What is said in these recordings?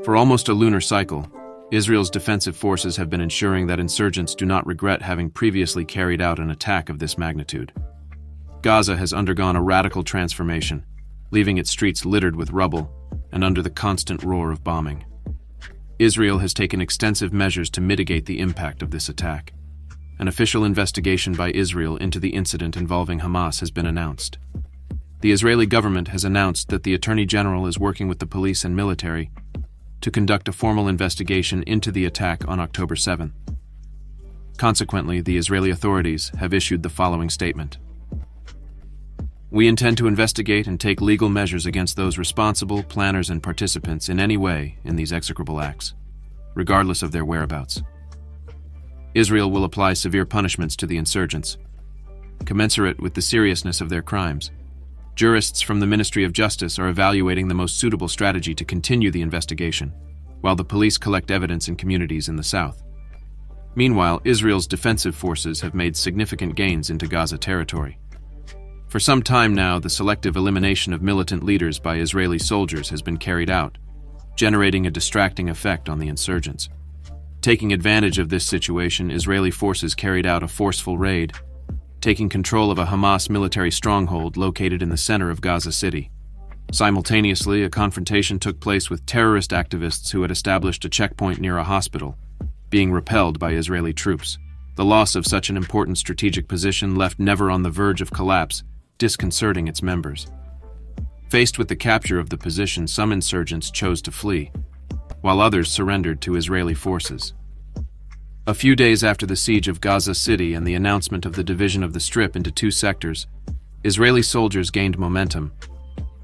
For almost a lunar cycle, Israel's defensive forces have been ensuring that insurgents do not regret having previously carried out an attack of this magnitude. Gaza has undergone a radical transformation, leaving its streets littered with rubble and under the constant roar of bombing. Israel has taken extensive measures to mitigate the impact of this attack. An official investigation by Israel into the incident involving Hamas has been announced. The Israeli government has announced that the Attorney General is working with the police and military to conduct a formal investigation into the attack on October 7. Consequently, the Israeli authorities have issued the following statement. We intend to investigate and take legal measures against those responsible, planners, and participants in any way in these execrable acts, regardless of their whereabouts. Israel will apply severe punishments to the insurgents, commensurate with the seriousness of their crimes. Jurists from the Ministry of Justice are evaluating the most suitable strategy to continue the investigation, while the police collect evidence in communities in the south. Meanwhile, Israel's defensive forces have made significant gains into Gaza territory. For some time now, the selective elimination of militant leaders by Israeli soldiers has been carried out, generating a distracting effect on the insurgents. Taking advantage of this situation, Israeli forces carried out a forceful raid, taking control of a Hamas military stronghold located in the center of Gaza City. Simultaneously, a confrontation took place with terrorist activists who had established a checkpoint near a hospital, being repelled by Israeli troops. The loss of such an important strategic position left Never on the verge of collapse, disconcerting its members. Faced with the capture of the position, some insurgents chose to flee, while others surrendered to Israeli forces. A few days after the siege of Gaza City and the announcement of the division of the Strip into two sectors, Israeli soldiers gained momentum.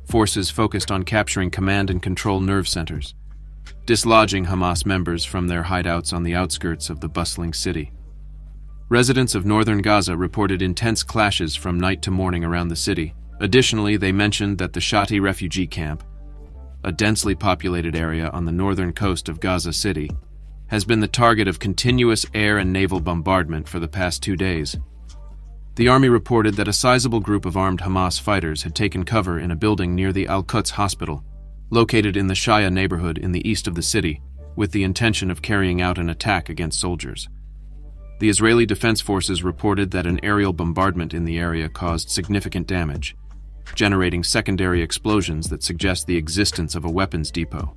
Forces focused on capturing command and control nerve centers, dislodging Hamas members from their hideouts on the outskirts of the bustling city. Residents of northern Gaza reported intense clashes from night to morning around the city. Additionally, they mentioned that the Shati refugee camp, a densely populated area on the northern coast of Gaza City, has been the target of continuous air and naval bombardment for the past 2 days. The army reported that a sizable group of armed Hamas fighters had taken cover in a building near the Al-Quds hospital, located in the Shaya neighborhood in the east of the city, with the intention of carrying out an attack against soldiers. The Israeli Defense Forces reported that an aerial bombardment in the area caused significant damage, generating secondary explosions that suggest the existence of a weapons depot.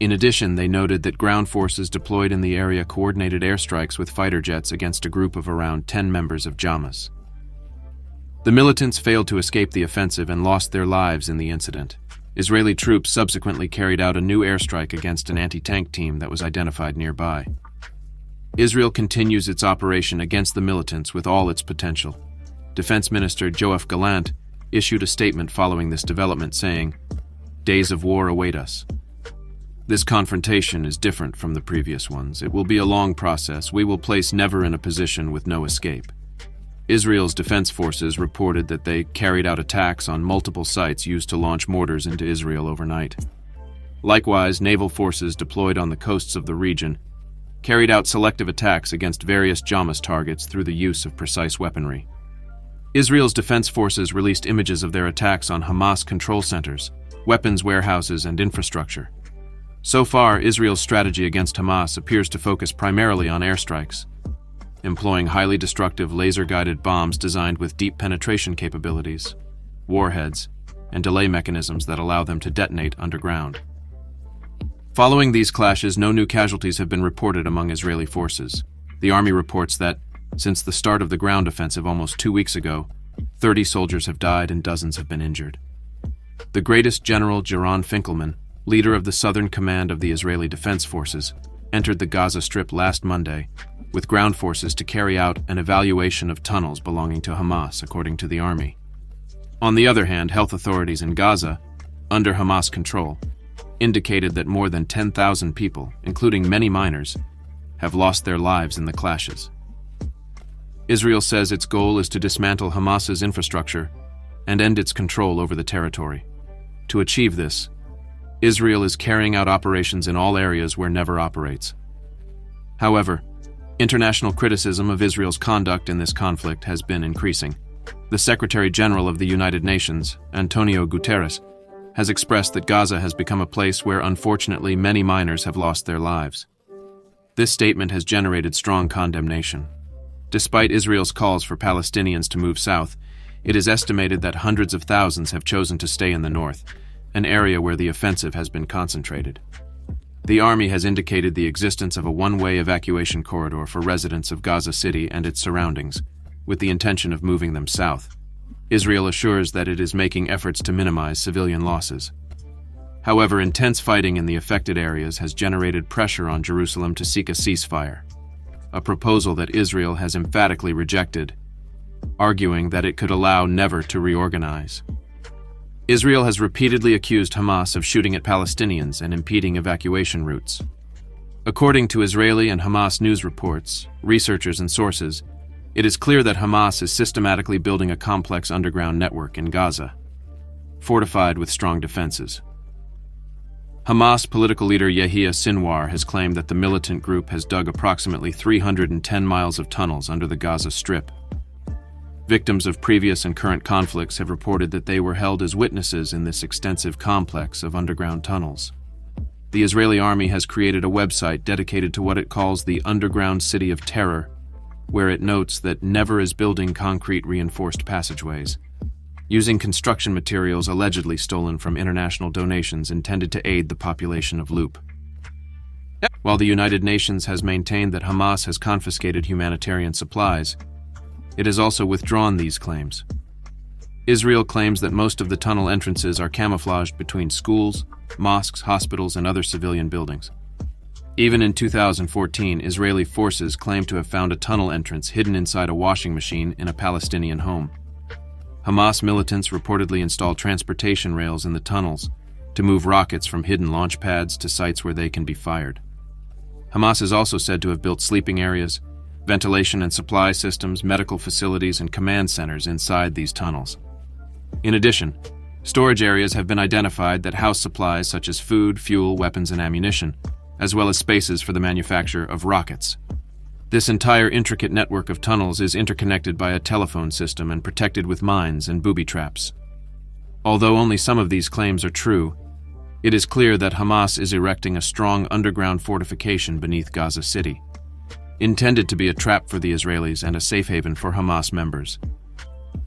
In addition, they noted that ground forces deployed in the area coordinated airstrikes with fighter jets against a group of around 10 members of Hamas. The militants failed to escape the offensive and lost their lives in the incident. Israeli troops subsequently carried out a new airstrike against an anti-tank team that was identified nearby. Israel continues its operation against the militants with all its potential. Defense Minister Yoav Gallant issued a statement following this development saying, "Days of war await us. This confrontation is different from the previous ones. It will be a long process. We will place Never in a position with no escape." Israel's defense forces reported that they carried out attacks on multiple sites used to launch mortars into Israel overnight. Likewise, naval forces deployed on the coasts of the region carried out selective attacks against various Hamas targets through the use of precise weaponry. Israel's defense forces released images of their attacks on Hamas control centers, weapons warehouses, and infrastructure. So far, Israel's strategy against Hamas appears to focus primarily on airstrikes, employing highly destructive laser-guided bombs designed with deep penetration capabilities, warheads, and delay mechanisms that allow them to detonate underground. Following these clashes, no new casualties have been reported among Israeli forces. The army reports that, since the start of the ground offensive almost 2 weeks ago, 30 soldiers have died and dozens have been injured. The greatest general, Jaron Finkelman, leader of the Southern Command of the Israeli Defense Forces, entered the Gaza Strip last Monday, with ground forces to carry out an evaluation of tunnels belonging to Hamas, according to the army. On the other hand, health authorities in Gaza, under Hamas control, indicated that more than 10,000 people, including many minors, have lost their lives in the clashes. Israel says its goal is to dismantle Hamas's infrastructure and end its control over the territory. To achieve this, Israel is carrying out operations in all areas where Never operates. However, international criticism of Israel's conduct in this conflict has been increasing. The Secretary General of the United Nations, Antonio Guterres, has expressed that Gaza has become a place where, unfortunately, many minors have lost their lives. This statement has generated strong condemnation. Despite Israel's calls for Palestinians to move south, it is estimated that hundreds of thousands have chosen to stay in the north, an area where the offensive has been concentrated. The army has indicated the existence of a one-way evacuation corridor for residents of Gaza City and its surroundings, with the intention of moving them south. Israel assures that it is making efforts to minimize civilian losses. However, intense fighting in the affected areas has generated pressure on Jerusalem to seek a ceasefire, a proposal that Israel has emphatically rejected, arguing that it could allow never to reorganize. Israel has repeatedly accused Hamas of shooting at Palestinians and impeding evacuation routes. According to Israeli and Hamas news reports, researchers and sources, it is clear that Hamas is systematically building a complex underground network in Gaza, fortified with strong defenses. Hamas political leader Yahya Sinwar has claimed that the militant group has dug approximately 310 miles of tunnels under the Gaza Strip. Victims of previous and current conflicts have reported that they were held as witnesses in this extensive complex of underground tunnels. The Israeli army has created a website dedicated to what it calls the Underground City of Terror, where it notes that Never is building concrete reinforced passageways, using construction materials allegedly stolen from international donations intended to aid the population of Loop. While the United Nations has maintained that Hamas has confiscated humanitarian supplies, it has also withdrawn these claims. Israel claims that most of the tunnel entrances are camouflaged between schools, mosques, hospitals, and other civilian buildings. Even in 2014, Israeli forces claimed to have found a tunnel entrance hidden inside a washing machine in a Palestinian home. Hamas militants reportedly installed transportation rails in the tunnels to move rockets from hidden launch pads to sites where they can be fired. Hamas is also said to have built sleeping areas, ventilation and supply systems, medical facilities, and command centers inside these tunnels. In addition, storage areas have been identified that house supplies such as food, fuel, weapons, and ammunition, as well as spaces for the manufacture of rockets. This entire intricate network of tunnels is interconnected by a telephone system and protected with mines and booby traps. Although only some of these claims are true, it is clear that Hamas is erecting a strong underground fortification beneath Gaza City, intended to be a trap for the Israelis and a safe haven for Hamas members.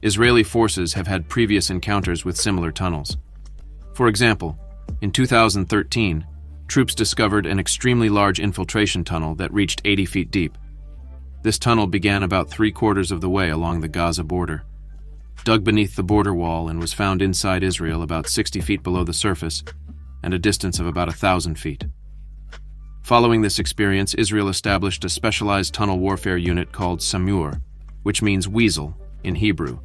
Israeli forces have had previous encounters with similar tunnels. For example, in 2013, troops discovered an extremely large infiltration tunnel that reached 80 feet deep. This tunnel began about 3/4 of the way along the Gaza border, dug beneath the border wall, and was found inside Israel about 60 feet below the surface and a distance of about 1,000 feet. Following this experience, Israel established a specialized tunnel warfare unit called Samur, which means weasel in Hebrew,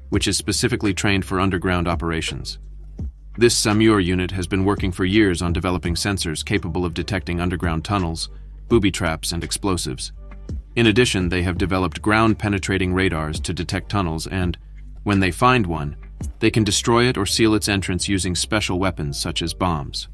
which is specifically trained for underground operations. This Samur unit has been working for years on developing sensors capable of detecting underground tunnels, booby traps, and explosives. In addition, they have developed ground-penetrating radars to detect tunnels and, when they find one, they can destroy it or seal its entrance using special weapons such as bombs.